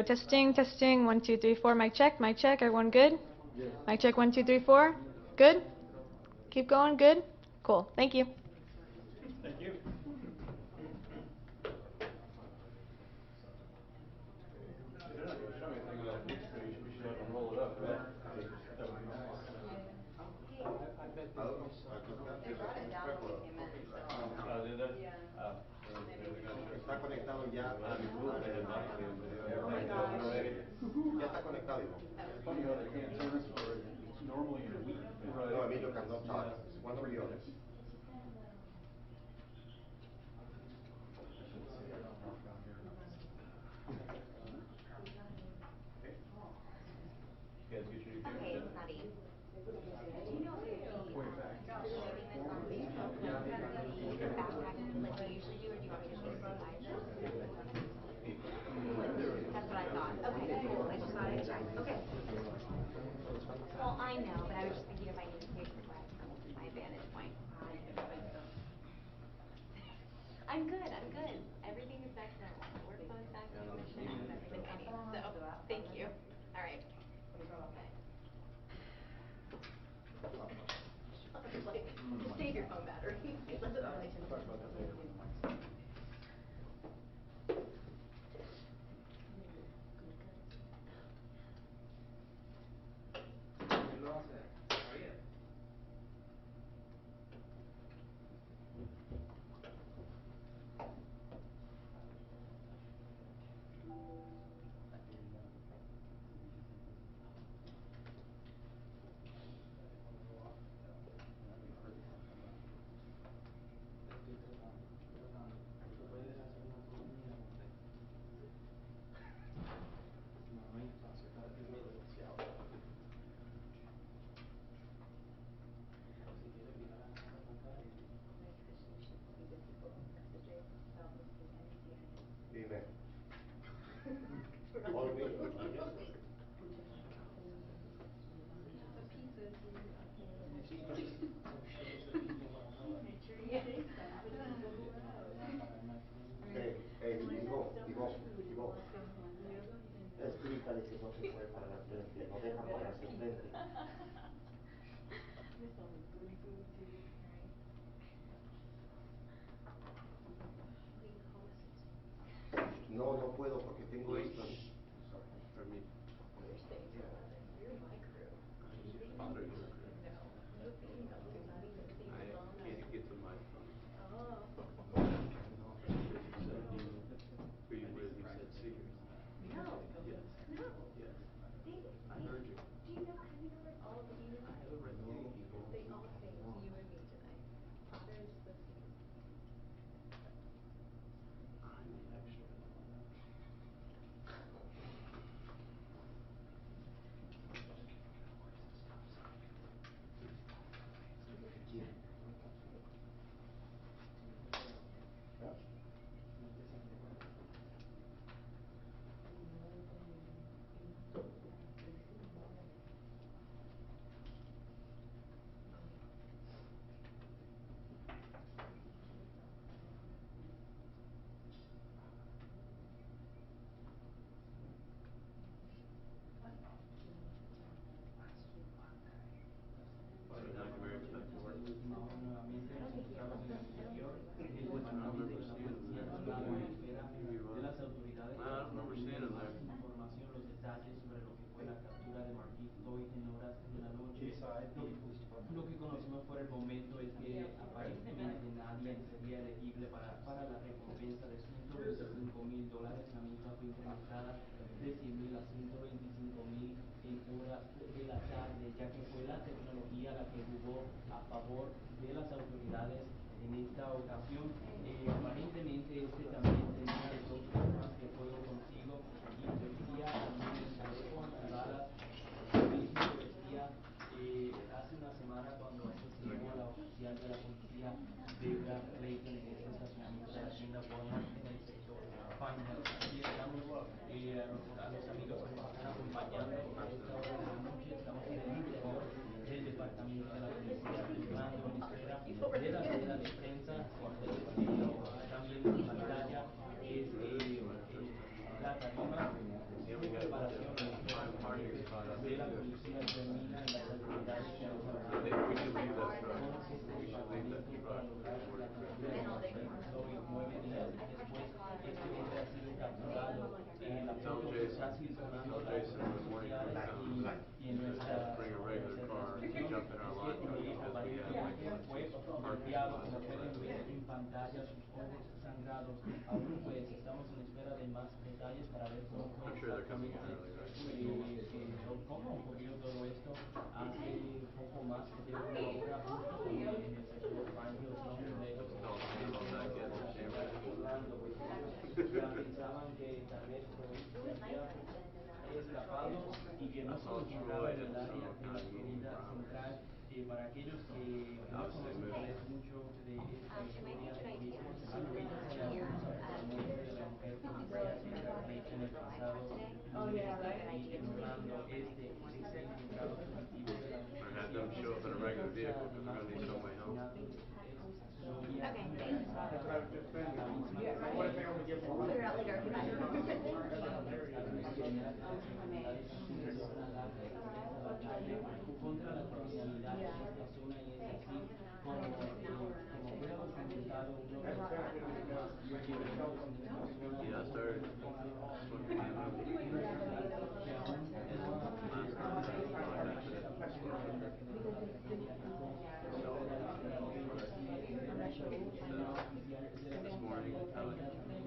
Testing, testing, 1, 2, 3, 4, mic check, everyone good? Mic check, 1, 2, 3, 4, good? Keep going, good? Cool, thank you. Thank you. Está conectado ya al ya está conectado, hijo. No, Emilio cannot talk. One over the other. Okay, Maddie. Do you know if you're shooting this on Facebook or your backtracking like you usually do, or do you want me to shoot some live? That's what I thought. Okay, cool. I just thought I'd check. Okay. Well, I know, but I was just thinking if I need to take a flag from my vantage point. I'm good. Everything is back to normal. The workflow is back to commission. I have everything I need. So, thank you. All right. Okay. Like, save your phone battery. That's what I should do. Dime. All me? Digo. Explícale que no se puede parar al frente, no dejan pararse al frente. No, no puedo porque tengo esto. De las autoridades más información, los detalles sobre lo que fue la captura de Markeith Loyd en horas de la noche. Lo que conocimos por el momento es que aparentemente nadie sería elegible para la recompensa de $125,000. La misma fue incrementada de 100,000 a 125,000 en horas de la tarde, ya que fue la tecnología la que jugó a favor de las autoridades en esta ocasión. Aparentemente también tenía dos armas de fuego consigo y vestía también un chaleco antibalas, lo mismo que vestía hace una semana cuando asesinó a la oficial de la policía Deborah Clayton en este estacionamiento de la tienda Walmart en el sector Pine Hill. Aquí estamos a los amigos que nos están acompañando a esta hora de la noche. Estamos en el interior del departamento de la policía, filmando en espera de la rueda de prensa. Están viendo en pantalla es la tarima la policía determina y las autoridades que han I think we should leave that to us. We should leave that to para us. lograr la captura de Markeith Loyd 9 días después este hombre ha sido capturado. La Tell foto Jason, está circulando tell a las Jason in the redes morning sociales when he comes, y en nuestra bring a regular car, jump in our line truck because we have like fue golpeado, como pueden ver en pantalla, sus ojos sangrados. Aún pues estamos en espera de más detalles para ver cómo fue I'm sure they're coming in exactamente early, right? cómo ocurrió todo esto. Hace poco más de una hora, justo como en el sector Markeith Loyd, Don't think about that yet, the chamber. ya pensaban que tal vez se había escapado y que no se encontraba en el área de la Florida Central. Para aquellos que no conocen tal vez mucho de esta historia, las huellas de algunos apartamentos de la mujer policía que en el pasado y en Orlando Este se encontrado positivo de la Or have them show up in a regular vehicle because we're going to need somebody home. Contra la criminalidad en esta zona y es así como fue documentado uno de los más peligrosos en esta zona. Yeah, I started smoking Que aún es this morning,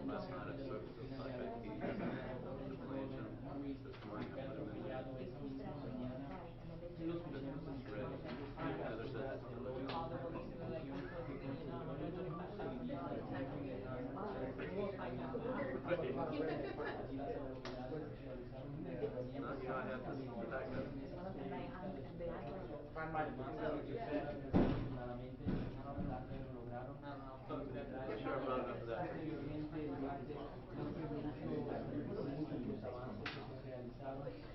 last night I took the 550 to play gym. This morning I put them in there. Ready. Heather said it's not really no, you know, I have this backup. I'm sure I'm not enough of that for you.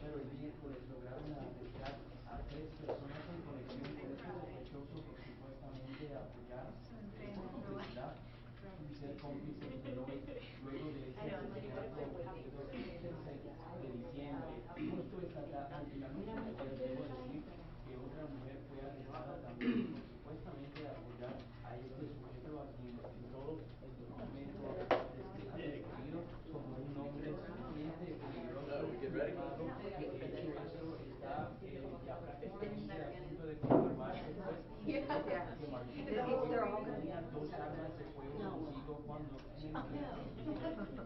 Pero el miércoles lograron arrestar a 3 personas en conexión con este sospechoso por supuestamente apoyar y ser cómplice de Loyd luego de este asesinato ocurrido el 6 de diciembre. Justo esta tarde, la noche de ayer, debo decir que otra mujer fue arrestada también por supuestamente apoyar a este sujeto a quien en todo el documento ha descrito como un hombre sumamente peligroso. De hecho, esto está ya prácticamente a punto de confirmarse, pues, que Markeith tenía 2 armas de fuego consigo cuando fue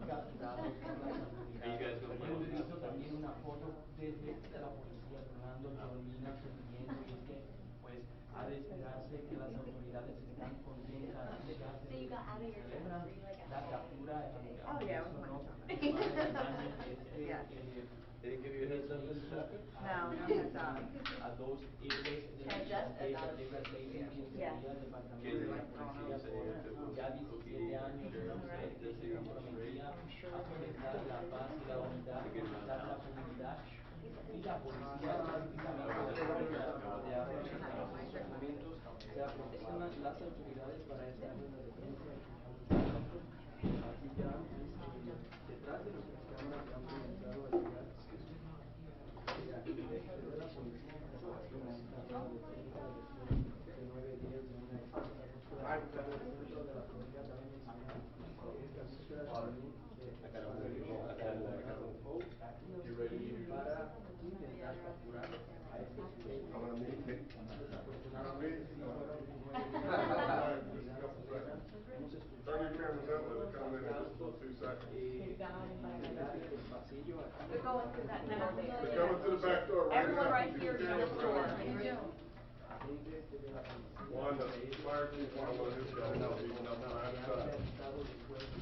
capturado por las autoridades. Hemos visto también una foto desde la policía de Orlando que ilumina sonriendo y es que, pues, ha de esperarse que las autoridades están contentas y ya celebran la captura aunque eso no They didn't give you a heads up? No, no heads up. a 2 héroes de la estrategia de las leyes de el departamento de la policía por ya 17 años que se comprometía a fomentar la paz y la unidad tras la comunidad y la policía específicamente de habla en los documentos se aproximan las autoridades para esta nueva defensa aquí ya detrás de nuestras cámaras han comenzado a llegar para intentar capturar a este sujeto. Desafortunadamente, hemos escuchado en el área del pasillo aquí. They're going to that back door. They're coming to the back door right Everyone now. right here to the door. Agentes de la policía. One, the fire chief, one of his guys, he's not behind the side.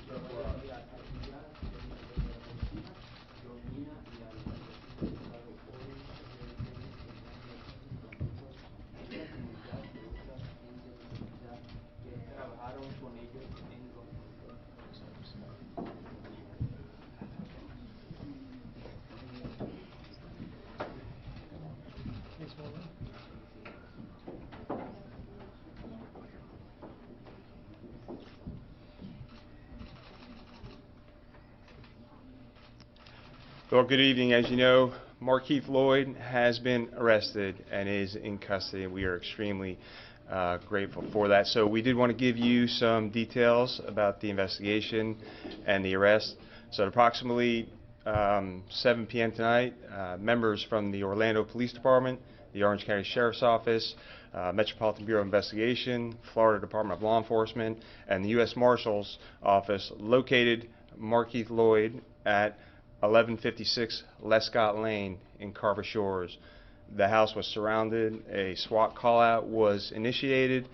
That's why. Que trabajaron con ellos en conjunto. Well, good evening. As you know, Markeith Loyd has been arrested and is in custody. We are extremely grateful for that. So we did want to give you some details about the investigation and the arrest. So at approximately 7 p.m. tonight, members from the Orlando Police Department, the Orange County Sheriff's Office, Metropolitan Bureau of Investigation, Florida Department of Law Enforcement, and the U.S. Marshal's Office located Markeith Loyd at 1156 Lescott Lane in Carver Shores. The house was surrounded. A SWAT call-out was initiated.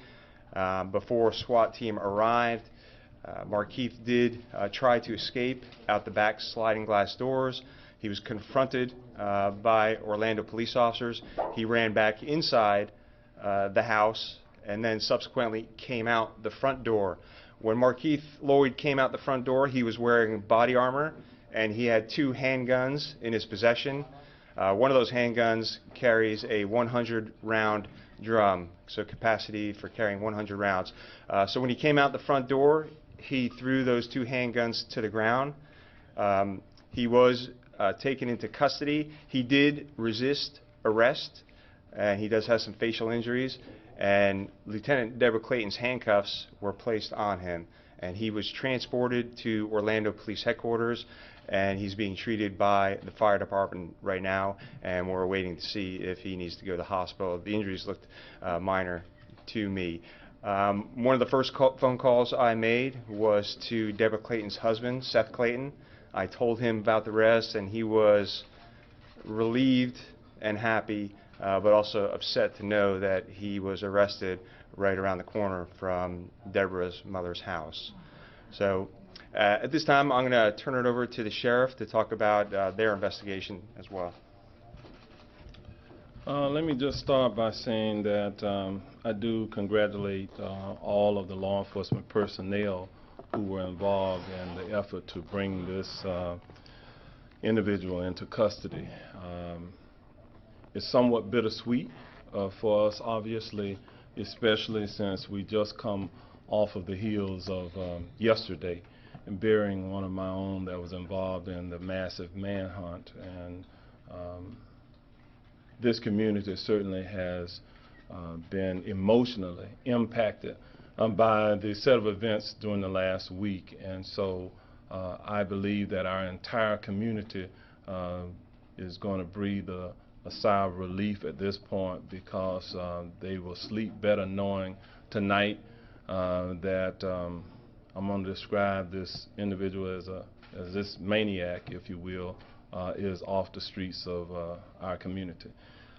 Before a SWAT team arrived, Markeith did try to escape out the back sliding glass doors. He was confronted by Orlando police officers. He ran back inside the house and then subsequently came out the front door. When Markeith Loyd came out the front door, he was wearing body armor and he had 2 handguns in his possession. One of those handguns carries a 100-round drum, so capacity for carrying 100 rounds. So when he came out the front door, he threw those 2 handguns to the ground. He was taken into custody. He did resist arrest, and he does have some facial injuries. And Lieutenant Deborah Clayton's handcuffs were placed on him, and he was transported to Orlando Police Headquarters, and he's being treated by the fire department right now, and we're waiting to see if he needs to go to the hospital. The injuries looked minor to me. One of the first phone calls I made was to Deborah Clayton's husband, Seth Clayton. I told him about the arrest, and he was relieved and happy, but also upset to know that he was arrested right around the corner from Deborah's mother's house. So at this time, I'm going to turn it over to the sheriff to talk about their investigation as well. Let me just start by saying that I do congratulate all of the law enforcement personnel who were involved in the effort to bring this individual into custody. It's somewhat bittersweet for us, obviously, especially since we just come off of the heels of yesterday and burying one of my own that was involved in the massive manhunt. And this community certainly has been emotionally impacted by the set of events during the last week. And so I believe that our entire community is going to breathe a sigh of relief at this point, because they will sleep better knowing tonight that I'm going to describe this individual as this maniac, if you will, is off the streets of our community.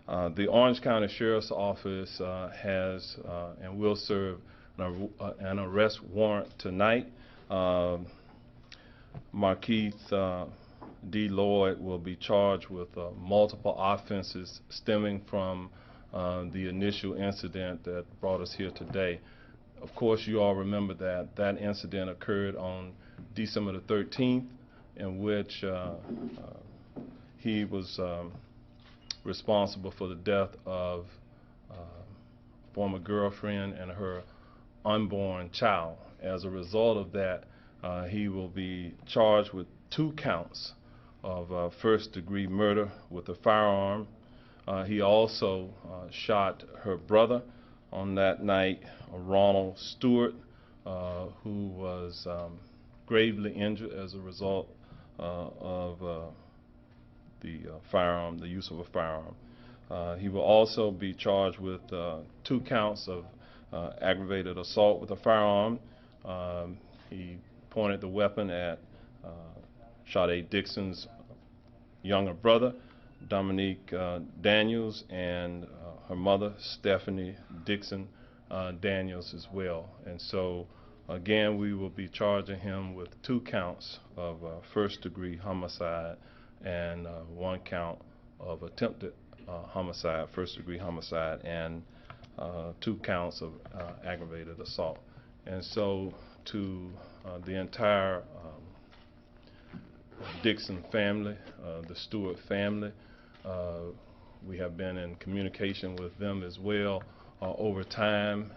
The Orange County Sheriff's Office has and will serve an arrest warrant tonight. Markeith D. Loyd will be charged with multiple offenses stemming from the initial incident that brought us here today. Of course, you all remember that that incident occurred on December the 13th, in which he was responsible for the death of former girlfriend and her unborn child. As a result of that, he will be charged with 2 counts of first-degree murder with a firearm. He also shot her brother on that night, Ronald Stewart, who was gravely injured as a result of the firearm, the use of a firearm. He will also be charged with 2 counts of aggravated assault with a firearm. He pointed the weapon at Sade Dixon's younger brother, Dominique Daniels, and her mother, Stephanie Dixon Daniels, as well. And so, again, we will be charging him with 2 counts of first-degree homicide and 1 count of attempted homicide, first-degree homicide, and 2 counts of aggravated assault. And so, to the entire Dixon family, the Stewart family, we have been in communication with them as well over time.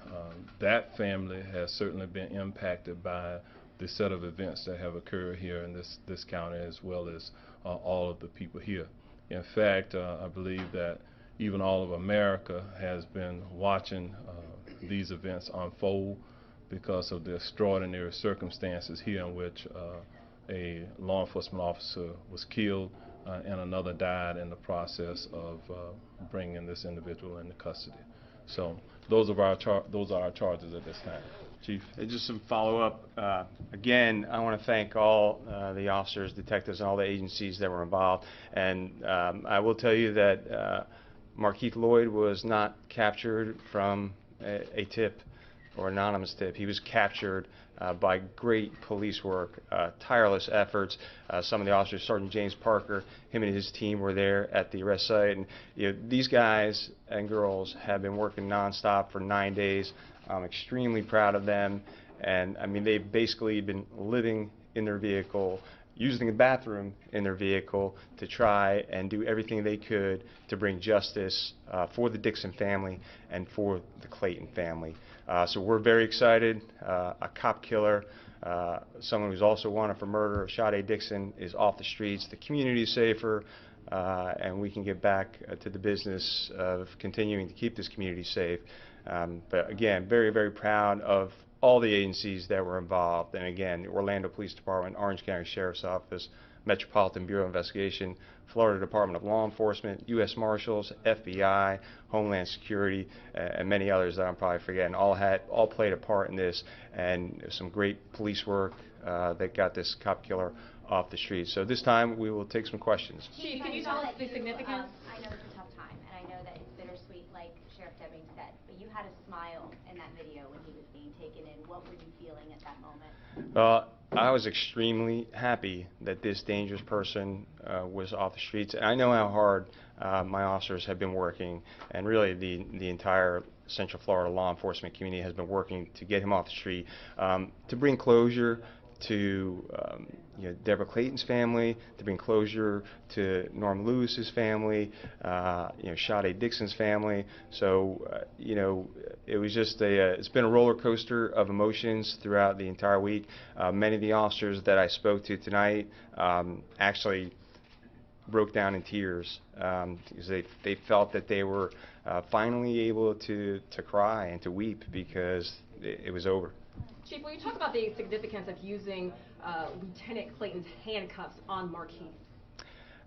That family has certainly been impacted by the set of events that have occurred here in this county, as well as all of the people here. In fact, I believe that even all of America has been watching these events unfold because of the extraordinary circumstances here in which a law enforcement officer was killed and another died in the process of bringing this individual into custody. So those are our charges at this time. Chief? Just some follow-up. Again, I want to thank all the officers, detectives, and all the agencies that were involved. And I will tell you that Markeith Loyd was not captured from a tip or anonymous tip. He was captured by great police work, tireless efforts. Some of the officers, Sergeant James Parker, him and his team were there at the arrest site. And these guys and girls have been working nonstop for 9 days. I'm extremely proud of them. And I mean, they've basically been living in their vehicle, using the bathroom in their vehicle to try and do everything they could to bring justice for the Dixon family and for the Clayton family. So we're very excited. A cop killer, someone who's also wanted for murder of Sade Dixon, is off the streets. The community is safer, and we can get back to the business of continuing to keep this community safe. But again, very, very proud of all the agencies that were involved. And again, Orlando Police Department, Orange County Sheriff's Office, Metropolitan Bureau of Investigation, Florida Department of Law Enforcement, U.S. Marshals, FBI, Homeland Security, and many others that I'm probably forgetting, all played a part in this, and some great police work that got this cop killer off the street. So this time we will take some questions. Chief, can you tell us the significance? I know it's a tough time, and I know that it's bittersweet, like Sheriff Deming said, but you had a smile in that video when he was being taken in. What were you feeling at that moment? I was extremely happy that this dangerous person was off the streets. And I know how hard my officers have been working, and really the entire Central Florida law enforcement community has been working to get him off the street, to bring closure to Deborah Clayton's family, to bring closure to Norm Lewis's family, Sade Dixon's family. So it was just it's been a roller coaster of emotions throughout the entire week. Many of the officers that I spoke to tonight actually broke down in tears because they felt that they were finally able to cry and to weep because it was over. Chief, will you talk about the significance of using Lieutenant Clayton's handcuffs on Markeith?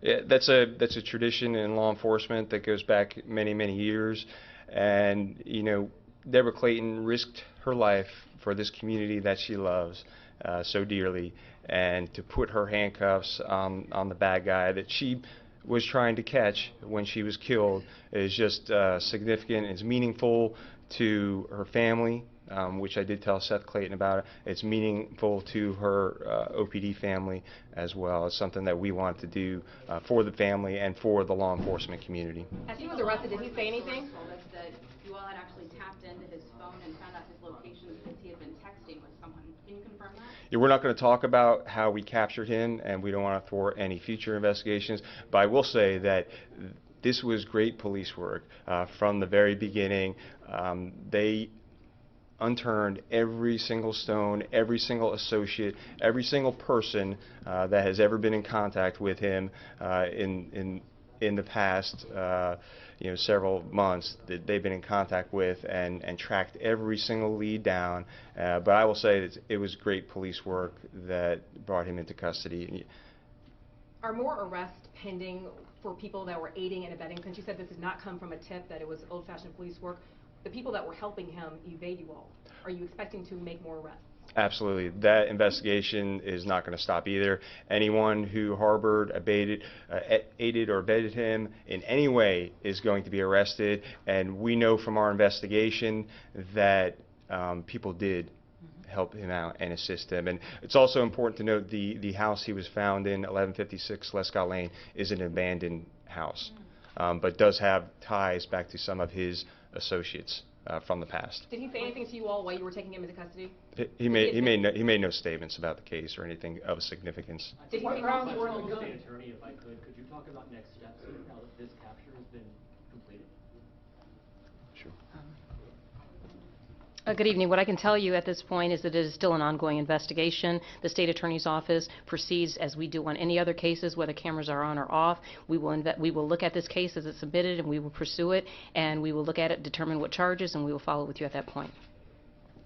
Yeah, that's a tradition in law enforcement that goes back many, many years. And Deborah Clayton risked her life for this community that she loves so dearly, and to put her handcuffs on the bad guy that she was trying to catch when she was killed is just significant. It's meaningful to her family, which I did tell Seth Clayton about it. It's meaningful to her OPD family as well. It's something that we want to do for the family and for the law enforcement community. As he was arrested, did he say anything? That you all had actually tapped into his phone and found out his location because he had been texting with someone. Can you confirm that? Yeah, we're not going to talk about how we captured him, and we don't want to thwart any future investigations, but I will say that this was great police work from the very beginning. They unturned every single stone, every single associate, every single person that has ever been in contact with him in the past several months that they've been in contact with, and tracked every single lead down. But I will say that it was great police work that brought him into custody. Are more arrests pending for people that were aiding and abetting? Since you said this did not come from a tip, that it was old-fashioned police work, the people that were helping him evade you all, are you expecting to make more arrests? Absolutely. That investigation is not going to stop either. Anyone who harbored, aided, or abetted him in any way is going to be arrested. And we know from our investigation that people did help him out and assist him. And it's also important to note the house he was found in, 1156 Lescott Lane, is an abandoned house, but does have ties back to some of his associates from the past. Did he say anything to you all while you were taking him into custody? He made no statements about the case or anything of significance. Did he say Round for the state attorney, if I could you talk about next steps now that this capture has been completed? Sure. Good evening. What I can tell you at this point is that it is still an ongoing investigation. The State Attorney's Office proceeds as we do on any other cases, whether cameras are on or off. We will look at this case as it's submitted, and we will pursue it, and we will look at it, determine what charges, and we will follow with you at that point.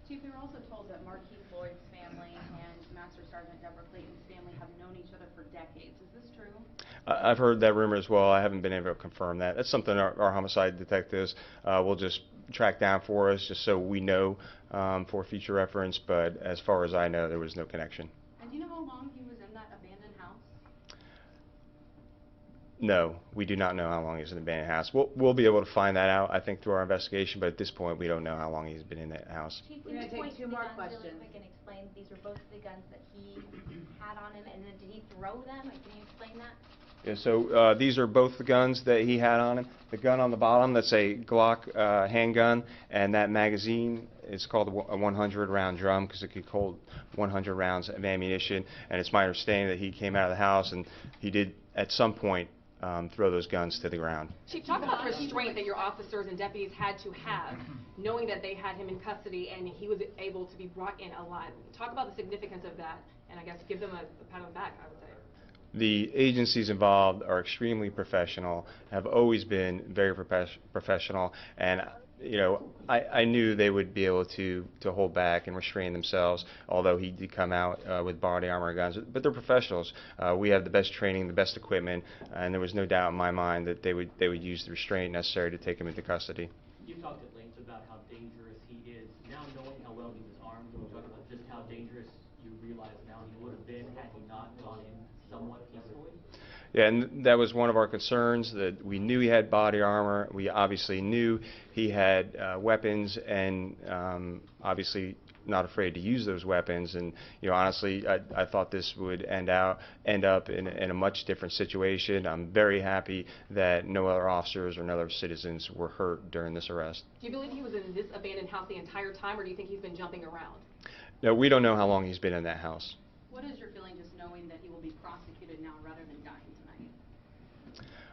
Chief, we were also told that Markeith Loyd's family and Master Sergeant Deborah Clayton's family have known each other for decades. Is this true? I've heard that rumor as well. I haven't been able to confirm that. That's something our homicide detectives will just track down for us, just so we know for future reference. But as far as I know, there was no connection. And do you know how long he was in that abandoned house? No, we do not know how long he's in the abandoned house. We'll be able to find that out, I think, through our investigation. But at this point, we don't know how long he's been in that house. Chief, We're can you gonna take point to two the more guns really questions. quick and explain these were both the guns that he had on him, and then did he throw them? Like, can you explain that? Yeah, so these are both the guns that he had on him. The gun on the bottom, that's a Glock handgun, and that magazine is called a 100-round drum because it could hold 100 rounds of ammunition. And it's my understanding that he came out of the house and he did, at some point, throw those guns to the ground. Chief, talk about restraint that your officers and deputies had to have, knowing that they had him in custody and he was able to be brought in alive. Talk about the significance of that, and I guess give them a pat on the back, I would say. The agencies involved are extremely professional, have always been very professional, and you know, I knew they would be able to hold back and restrain themselves, although he did come out with body armor and guns. But they're professionals. We have the best training, the best equipment, and there was no doubt in my mind that they would use the restraint necessary to take him into custody. You've talked at length about how dangerous he is. Now knowing how well he was armed, can you talk about just how dangerous you realize now he would have been had he not gone in somewhat peacefully? Yeah, and that was one of our concerns, that we knew he had body armor. We obviously knew he had weapons, and obviously not afraid to use those weapons. And you know, honestly, I thought this would end up in a much different situation. I'm very happy that no other officers or no other citizens were hurt during this arrest. Do you believe he was in this abandoned house the entire time, or do you think he's been jumping around? No, we don't know how long he's been in that house. What is your feeling just knowing that he will be prosecuted now rather than dying tonight?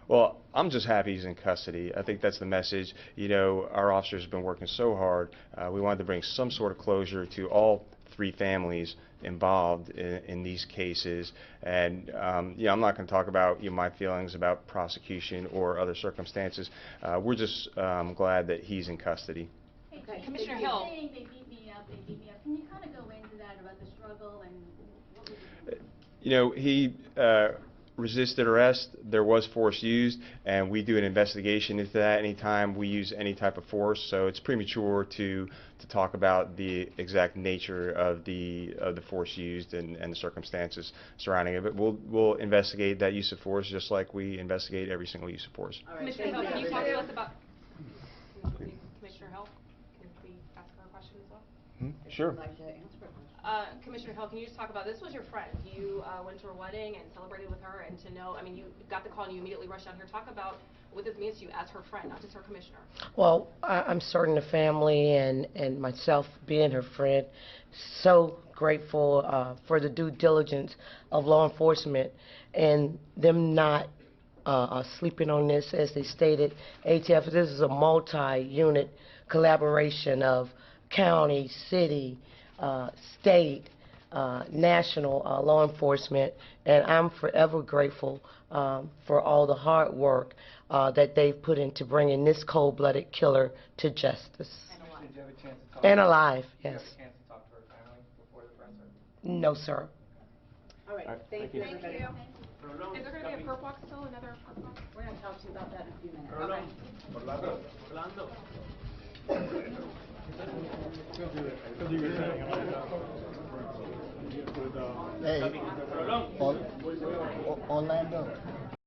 Well, I'm just happy he's in custody. I think that's the message. You know, our officers have been working so hard. We wanted to bring some sort of closure to all three families involved in these cases. And, you know, I'm not going to talk about my feelings about prosecution or other circumstances. We're just glad that he's in custody. Okay, Commissioner Hill. Saying they beat me up. Can you kind of go into that about the struggle and what was it? You know, he resisted arrest. There was force used, and we do an investigation into that anytime we use any type of force. So it's premature to talk about the exact nature of the force used and the circumstances surrounding it. But we'll investigate that use of force just like we investigate every single use of force. All right, Commissioner Hill, can you talk to us about Commissioner Hill? Can we ask her a question as well? Sure. Commissioner Hill, can you just talk about, this was your friend. You went to her wedding and celebrated with her, and to know, I mean, you got the call and you immediately rushed down here. Talk about what this means to you as her friend, not just her commissioner. Well, I'm certain the family and myself being her friend, so grateful for the due diligence of law enforcement and them not sleeping on this. As they stated, ATF, this is a multi-unit collaboration of county, city, state, national law enforcement, and I'm forever grateful for all the hard work that they've put into bringing this cold-blooded killer to justice. Did you have a chance to talk? And alive, yes. Did you have a chance to talk to her family before the presser? No, sir. All right, thank you. Thank you. Is there going to be a perp walk still, another perp walk? We're going to talk to you about that in a few minutes. Orlando. Hey, Orlando.